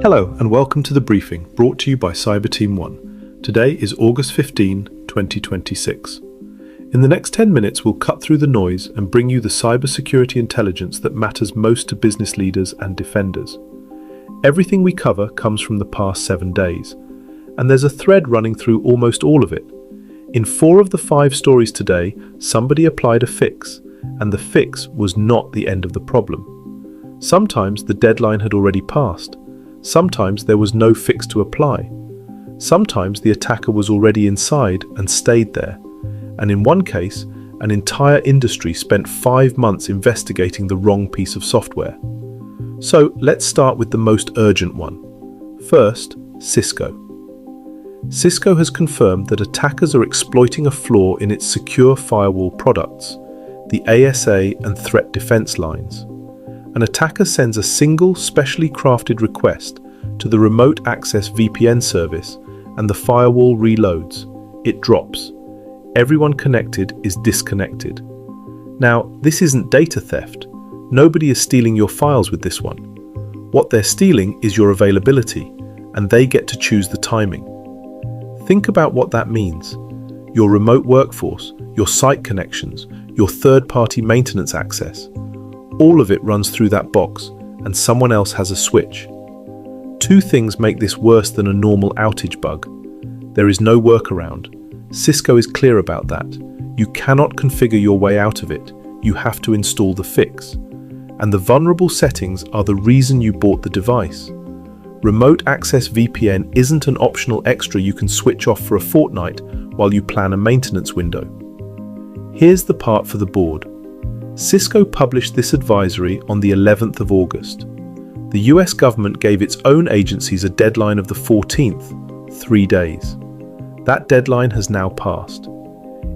Hello and welcome to the briefing brought to you by Cyber Team 1. Today is August 15, 2026. In the next 10 minutes we'll cut through the noise and bring you the cybersecurity intelligence that matters most to business leaders and defenders. Everything we cover comes from the past 7 days, and there's a thread running through almost all of it. In 4 of the 5 stories today, somebody applied a fix, and the fix was not the end of the problem. Sometimes the deadline had already passed. Sometimes there was no fix to apply. Sometimes the attacker was already inside and stayed there. And in one case, an entire industry spent 5 months investigating the wrong piece of software. So let's start with the most urgent one. First, Cisco. Cisco has confirmed that attackers are exploiting a flaw in its Secure Firewall products, the ASA and threat defense lines. An attacker sends a single, specially crafted request to the remote access VPN service, and the firewall reloads. It drops. Everyone connected is disconnected. Now, this isn't data theft. Nobody is stealing your files with this one. What they're stealing is your availability, and they get to choose the timing. Think about what that means. Your remote workforce, your site connections, your third-party maintenance access. All of it runs through that box, and someone else has a switch. 2 things make this worse than a normal outage bug. There is no workaround. Cisco is clear about that. You cannot configure your way out of it. You have to install the fix. And the vulnerable settings are the reason you bought the device. Remote access VPN isn't an optional extra you can switch off for a fortnight while you plan a maintenance window. Here's the part for the board. Cisco published this advisory on the 11th of August. The US government gave its own agencies a deadline of the 14th, 3 days. That deadline has now passed.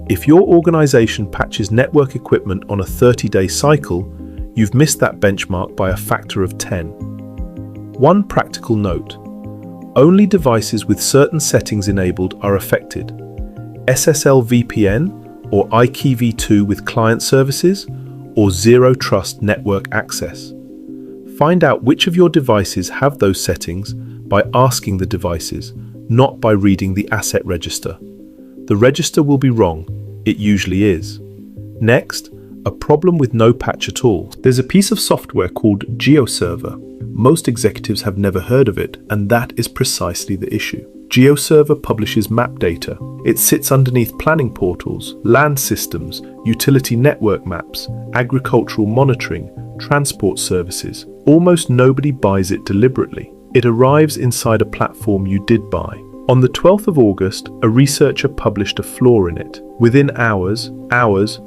If your organization patches network equipment on a 30-day cycle, you've missed that benchmark by a factor of 10. One practical note: only devices with certain settings enabled are affected. SSL VPN or IKEv2 with client services, or zero trust network access. Find out which of your devices have those settings by asking the devices, not by reading the asset register. The register will be wrong. It usually is. Next, a problem with no patch at all. There's a piece of software called GeoServer. Most executives have never heard of it, and that is precisely the issue. GeoServer publishes map data. It sits underneath planning portals, land systems, utility network maps, agricultural monitoring, transport services. Almost nobody buys it deliberately. It arrives inside a platform you did buy. On the 12th of August, a researcher published a flaw in it. Within hours,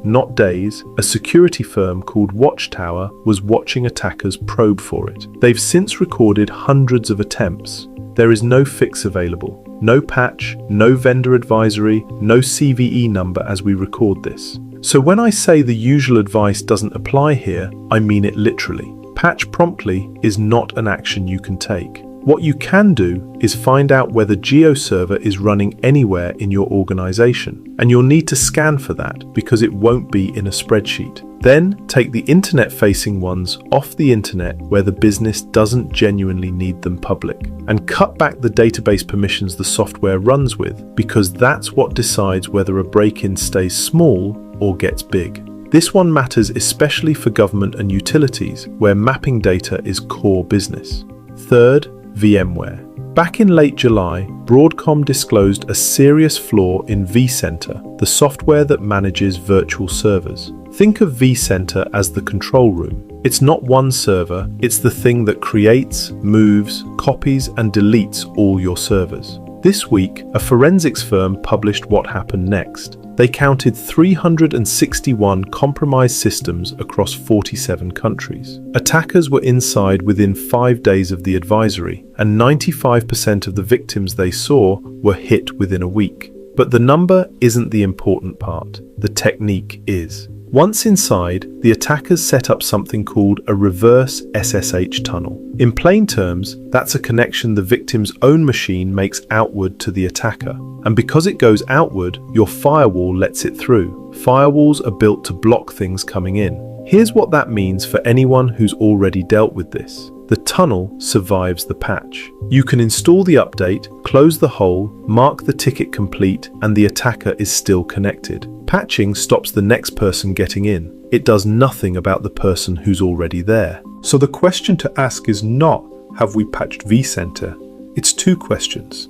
not days, a security firm called Watchtower was watching attackers probe for it. They've since recorded hundreds of attempts. There is no fix available. No patch, no vendor advisory, no CVE number as we record this. So when I say the usual advice doesn't apply here, I mean it literally. Patch promptly is not an action you can take. What you can do is find out whether GeoServer is running anywhere in your organization, and you'll need to scan for that because it won't be in a spreadsheet. Then take the internet-facing ones off the internet where the business doesn't genuinely need them public, and cut back the database permissions the software runs with, because that's what decides whether a break-in stays small or gets big. This one matters especially for government and utilities, where mapping data is core business. Third, VMware. Back in late July, Broadcom disclosed a serious flaw in vCenter, the software that manages virtual servers. Think of vCenter as the control room. It's not one server, it's the thing that creates, moves, copies, and deletes all your servers. This week, a forensics firm published what happened next. They counted 361 compromised systems across 47 countries. Attackers were inside within 5 days of the advisory, and 95% of the victims they saw were hit within a week. But the number isn't the important part. The technique is. Once inside, the attackers set up something called a reverse SSH tunnel. In plain terms, that's a connection the victim's own machine makes outward to the attacker. And because it goes outward, your firewall lets it through. Firewalls are built to block things coming in. Here's what that means for anyone who's already dealt with this. The tunnel survives the patch. You can install the update, close the hole, mark the ticket complete, and the attacker is still connected. Patching stops the next person getting in. It does nothing about the person who's already there. So the question to ask is not, have we patched vCenter? It's two questions.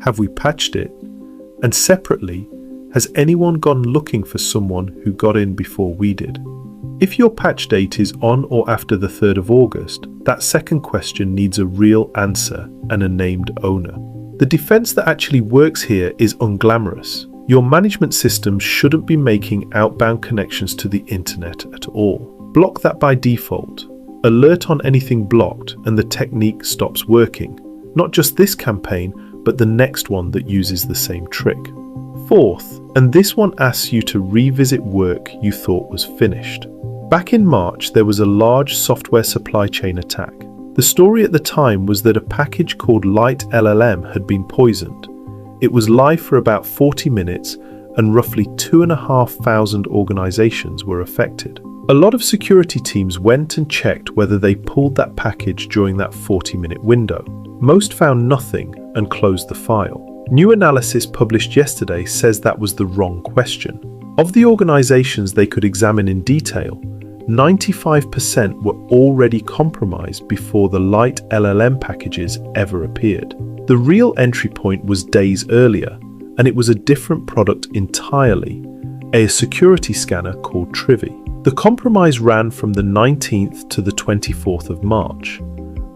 Have we patched it? And separately, has anyone gone looking for someone who got in before we did? If your patch date is on or after the 3rd of August, that second question needs a real answer and a named owner. The defense that actually works here is unglamorous. Your management systems shouldn't be making outbound connections to the internet at all. Block that by default. Alert on anything blocked and the technique stops working. Not just this campaign, but the next one that uses the same trick. Fourth, and this one asks you to revisit work you thought was finished. Back in March, there was a large software supply chain attack. The story at the time was that a package called Light LLM had been poisoned. It was live for about 40 minutes and roughly 2,500 organizations were affected. A lot of security teams went and checked whether they pulled that package during that 40-minute window. Most found nothing and closed the file. New analysis published yesterday says that was the wrong question. Of the organizations they could examine in detail, 95% were already compromised before the Light LLM packages ever appeared. The real entry point was days earlier, and it was a different product entirely, a security scanner called Trivy. The compromise ran from the 19th to the 24th of March.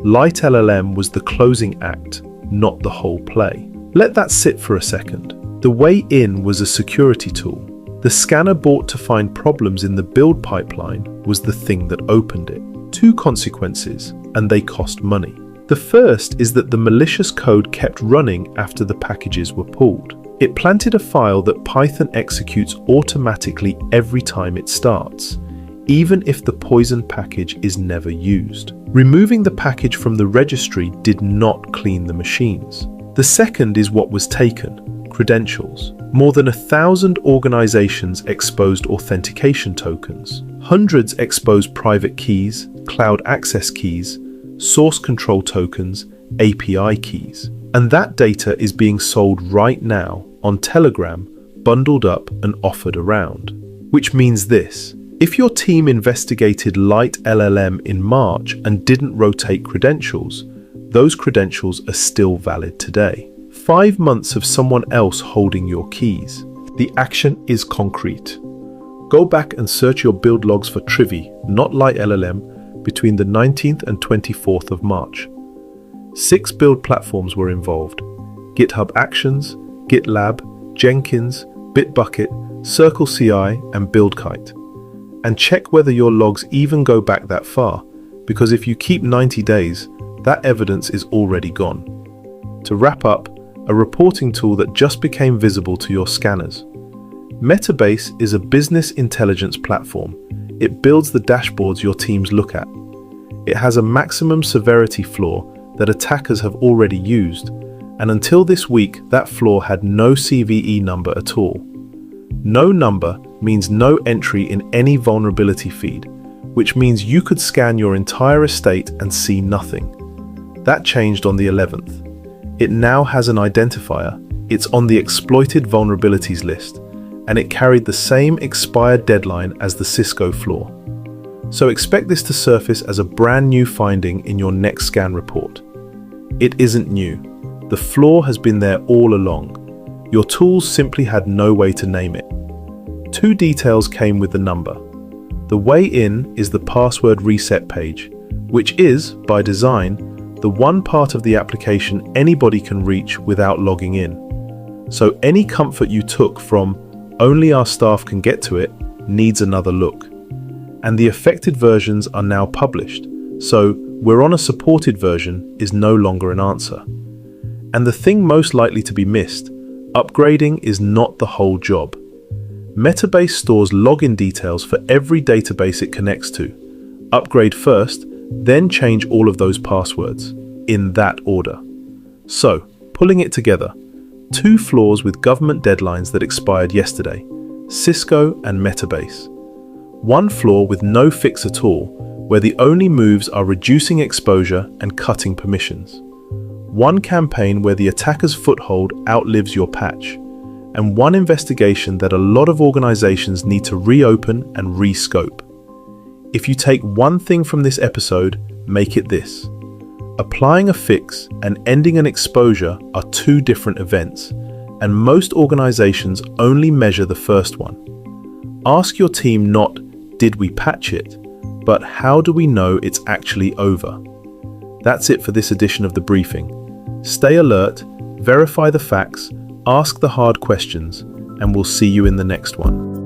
Light LLM was the closing act, not the whole play. Let that sit for a second. The way in was a security tool. The scanner bought to find problems in the build pipeline was the thing that opened it. Two consequences, and they cost money. The first is that the malicious code kept running after the packages were pulled. It planted a file that Python executes automatically every time it starts, even if the poison package is never used. Removing the package from the registry did not clean the machines. The second is what was taken: credentials. More than 1,000 organizations exposed authentication tokens. Hundreds exposed private keys, cloud access keys, source control tokens, API keys. And that data is being sold right now on Telegram, bundled up and offered around. Which means this: if your team investigated Light LLM in March and didn't rotate credentials, those credentials are still valid today. 5 months of someone else holding your keys. The action is concrete. Go back and search your build logs for Trivy, not Light LLM, between the 19th and 24th of March. 6 build platforms were involved: GitHub Actions, GitLab, Jenkins, Bitbucket, CircleCI, and BuildKite. And check whether your logs even go back that far, because if you keep 90 days, that evidence is already gone. To wrap up, a reporting tool that just became visible to your scanners. Metabase is a business intelligence platform. It builds the dashboards your teams look at. It has a maximum severity flaw that attackers have already used, and until this week, that flaw had no CVE number at all. No number means no entry in any vulnerability feed, which means you could scan your entire estate and see nothing. That changed on the 11th. It now has an identifier. It's on the exploited vulnerabilities list, and it carried the same expired deadline as the Cisco flaw. So expect this to surface as a brand new finding in your next scan report. It isn't new. The flaw has been there all along. Your tools simply had no way to name it. 2 details came with the number. The way in is the password reset page, which is, by design, the one part of the application anybody can reach without logging in. So any comfort you took from "only our staff can get to it" needs another look. And the affected versions are now published, so "we're on a supported version" is no longer an answer. And the thing most likely to be missed, upgrading is not the whole job. Metabase stores login details for every database it connects to. Upgrade first, then change all of those passwords, in that order. So, pulling it together, 2 flaws with government deadlines that expired yesterday: Cisco and Metabase. 1 flaw with no fix at all, where the only moves are reducing exposure and cutting permissions. One campaign where the attacker's foothold outlives your patch, and one investigation that a lot of organizations need to reopen and rescope. If you take one thing from this episode, make it this. Applying a fix and ending an exposure are two different events, and most organizations only measure the first one. Ask your team not, did we patch it, but how do we know it's actually over? That's it for this edition of The Briefing. Stay alert, verify the facts, ask the hard questions, and we'll see you in the next one.